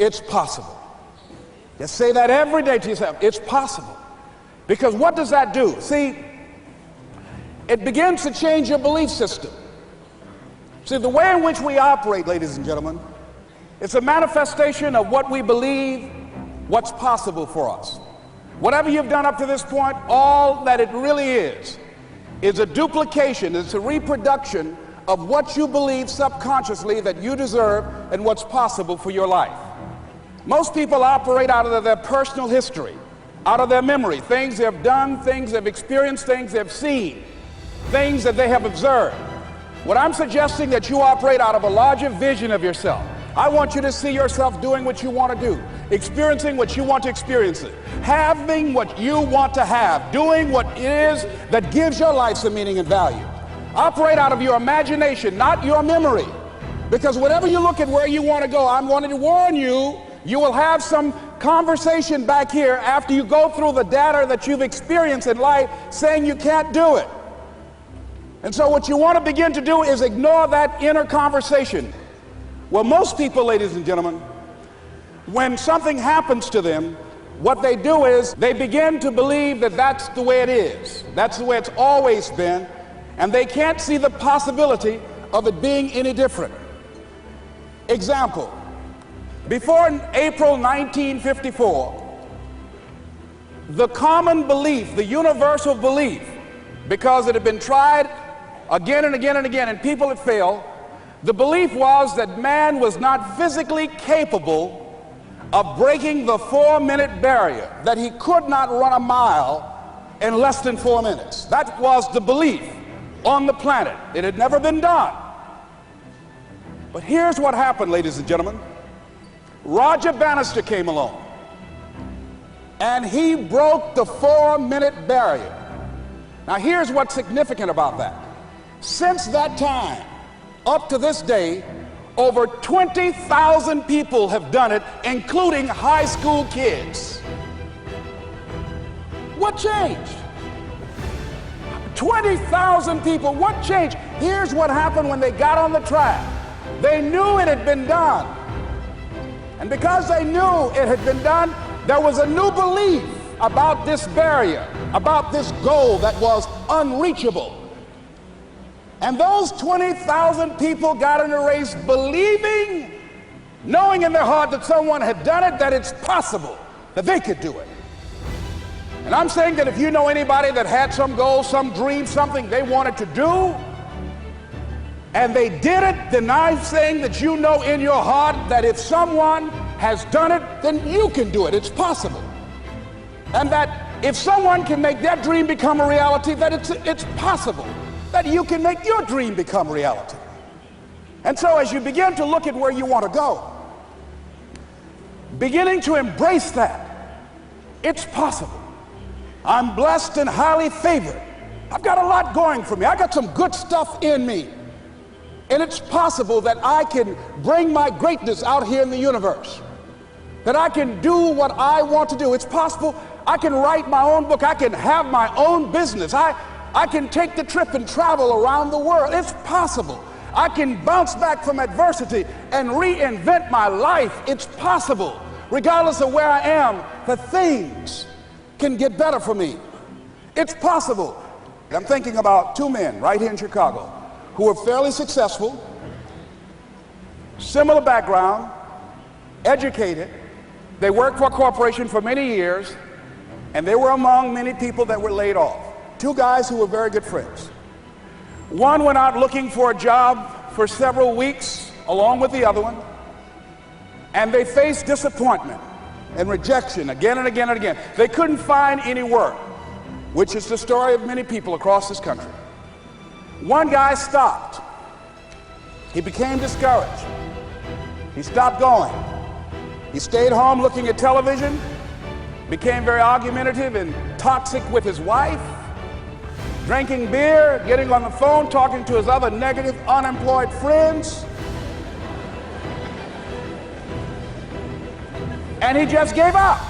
it's possible. Just say that every day to yourself, it's possible. Because what does that do? See, it begins to change your belief system. See, the way in which we operate, ladies and gentlemen, it's a manifestation of what we believe, what's possible for us. Whatever you've done up to this point, all that it really is a duplication, it's a reproduction of what you believe subconsciously that you deserve and what's possible for your life. Most people operate out of their personal history, out of their memory, things they've done, things they've experienced, things they've seen, things that they have observed. What I'm suggesting that you operate out of a larger vision of yourself. I want you to see yourself doing what you want to do, experiencing what you want to experience, having what you want to have, doing what it is that gives your life some meaning and value. Operate out of your imagination, not your memory. Because whenever you look at where you want to go, I'm wanting to warn you, you will have some conversation back here after you go through the data that you've experienced in life saying you can't do it. And so what you want to begin to do is ignore that inner conversation. Well, most people, ladies and gentlemen, when something happens to them, what they do is they begin to believe that that's the way it is. That's the way it's always been. And they can't see the possibility of it being any different. Example, before April 1954, the common belief, the universal belief, because it had been tried again and again and again, and people had failed, the belief was that man was not physically capable of breaking the 4-minute barrier, that he could not run a mile in less than 4 minutes. That was the belief on the planet. It had never been done. But here's what happened, ladies and gentlemen. Roger Bannister came along, and he broke the 4-minute barrier. Now here's what's significant about that. Since that time, up to this day, over 20,000 people have done it, including high school kids. What changed? 20,000 people, what changed? Here's what happened when they got on the track. They knew it had been done. And because they knew it had been done, there was a new belief about this barrier, about this goal that was unreachable. And those 20,000 people got in a race believing, knowing in their heart that someone had done it, that it's possible that they could do it. And I'm saying that if you know anybody that had some goal, some dream, something they wanted to do, and they did it, then I'm saying that you know in your heart that if someone has done it, then you can do it. It's possible. And that if someone can make their dream become a reality, that it's possible that you can make your dream become reality. And so as you begin to look at where you want to go, beginning to embrace that, it's possible. I'm blessed and highly favored. I've got a lot going for me. I got some good stuff in me. And it's possible that I can bring my greatness out here in the universe, that I can do what I want to do. It's possible I can write my own book. I can have my own business. I can take the trip and travel around the world. It's possible. I can bounce back from adversity and reinvent my life. It's possible. Regardless of where I am, that things can get better for me. It's possible. I'm thinking about two men right here in Chicago who were fairly successful, similar background, educated. They worked for a corporation for many years, and they were among many people that were laid off. Two guys who were very good friends. One went out looking for a job for several weeks along with the other one, and they faced disappointment and rejection again and again and again. They couldn't find any work, which is the story of many people across this country. One guy stopped. He became discouraged. He stopped going. He stayed home looking at television, became very argumentative and toxic with his wife, drinking beer, getting on the phone, talking to his other negative, unemployed friends. And he just gave up.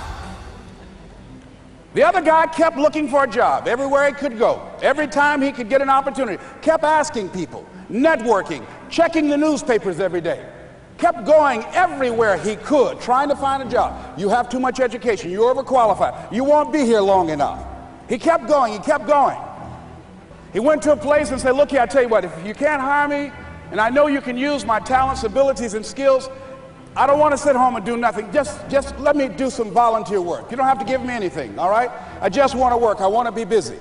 The other guy kept looking for a job everywhere he could go. Every time he could get an opportunity, kept asking people, networking, checking the newspapers every day, kept going everywhere he could, trying to find a job. You have too much education. You're overqualified. You won't be here long enough. He kept going. He kept going. He went to a place and said, look here, I tell you what, if you can't hire me, and I know you can use my talents, abilities, and skills, I don't want to sit home and do nothing. Just let me do some volunteer work. You don't have to give me anything, all right? I just want to work. I want to be busy.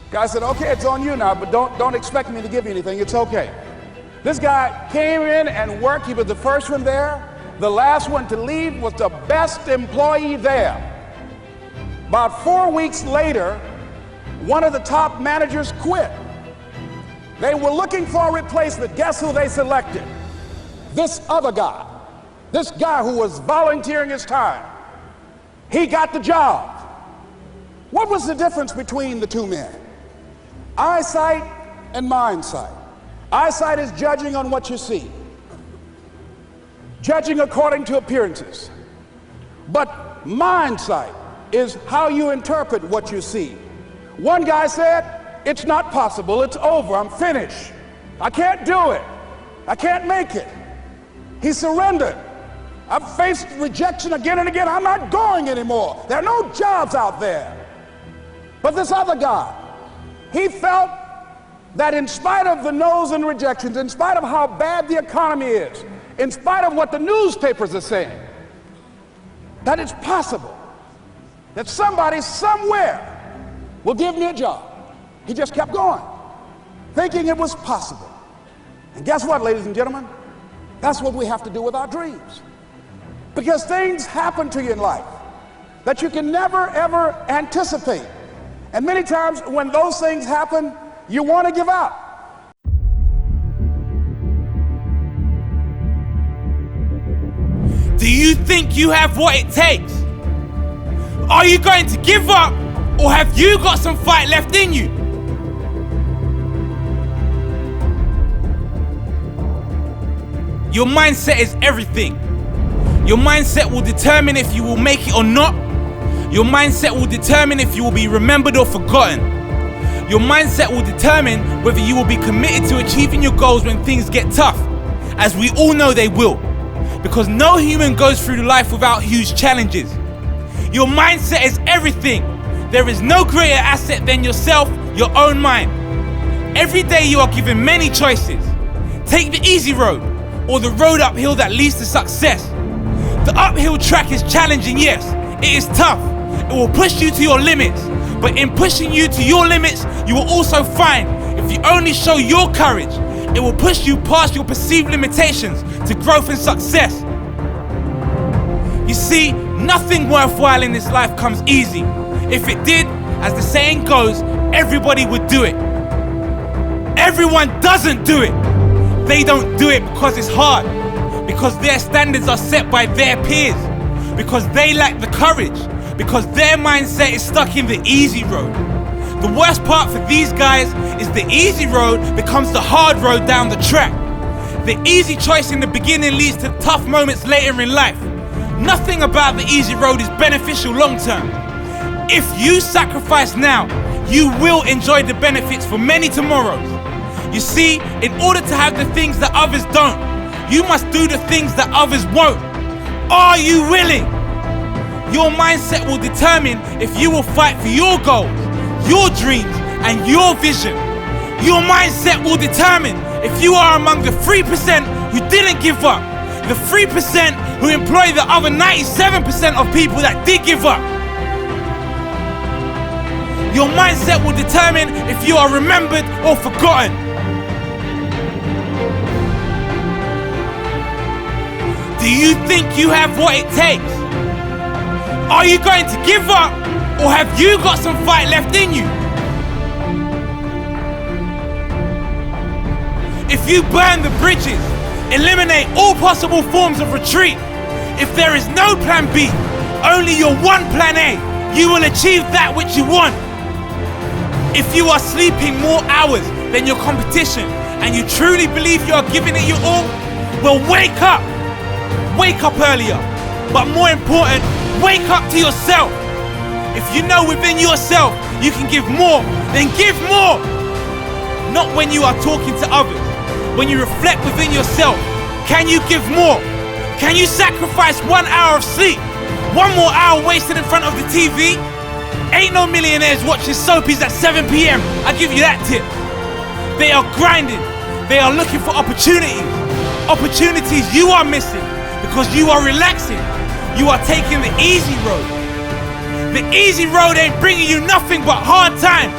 Guy said, okay, it's on you now, but don't expect me to give you anything. It's okay. This guy came in and worked. He was the first one there. The last one to leave was the best employee there. About 4 weeks later, one of the top managers quit. They were looking for a replacement. Guess who they selected? This other guy. This guy who was volunteering his time. He got the job. What was the difference between the two men? Eyesight and mindsight. Eyesight is judging on what you see, judging according to appearances. But mindsight is how you interpret what you see. One guy said, it's not possible, it's over, I'm finished. I can't do it. I can't make it. He surrendered. I've faced rejection again and again. I'm not going anymore. There are no jobs out there. But this other guy, he felt that in spite of the no's and rejections, in spite of how bad the economy is, in spite of what the newspapers are saying, that it's possible that somebody somewhere will give me a job. He just kept going, thinking it was possible. And guess what, ladies and gentlemen? That's what we have to do with our dreams. Because things happen to you in life that you can never, ever anticipate. And many times when those things happen, you want to give up. Do you think you have what it takes? Are you going to give up, or have you got some fight left in you? Your mindset is everything. Your mindset will determine if you will make it or not. Your mindset will determine if you will be remembered or forgotten. Your mindset will determine whether you will be committed to achieving your goals when things get tough, as we all know they will, because no human goes through life without huge challenges. Your mindset is everything. There is no greater asset than yourself, your own mind. Every day you are given many choices. Take the easy road, or the road uphill that leads to success. The uphill track is challenging, yes, it is tough. It will push you to your limits, but in pushing you to your limits, you will also find, if you only show your courage, it will push you past your perceived limitations to growth and success. You see, nothing worthwhile in this life comes easy. If it did, as the saying goes, everybody would do it. Everyone doesn't do it. They don't do it because it's hard, because their standards are set by their peers, because they lack the courage, because their mindset is stuck in the easy road. The worst part for these guys is the easy road becomes the hard road down the track. The easy choice in the beginning leads to tough moments later in life. Nothing about the easy road is beneficial long term. If you sacrifice now, you will enjoy the benefits for many tomorrows. You see, in order to have the things that others don't, you must do the things that others won't. Are you willing? Your mindset will determine if you will fight for your goals, your dreams, and your vision. Your mindset will determine if you are among the 3% who didn't give up, the 3% who employ the other 97% of people that did give up. Your mindset will determine if you are remembered or forgotten. Do you think you have what it takes? Are you going to give up, or have you got some fight left in you? If you burn the bridges, eliminate all possible forms of retreat, if there is no plan B, only your one plan A, you will achieve that which you want. If you are sleeping more hours than your competition and you truly believe you are giving it your all, well, wake up. Wake up earlier, but more important, wake up to yourself. If you know within yourself you can give more, then give more. Not when you are talking to others. When you reflect within yourself, Can you give more? Can you sacrifice 1 hour of sleep? 1 more hour wasted in front of the TV? Ain't no millionaires watching soapies at 7 p.m. I give you that tip. They are grinding. They are looking for opportunities. Opportunities you are missing because you are relaxing. You are taking the easy road. The easy road ain't bringing you nothing but hard time.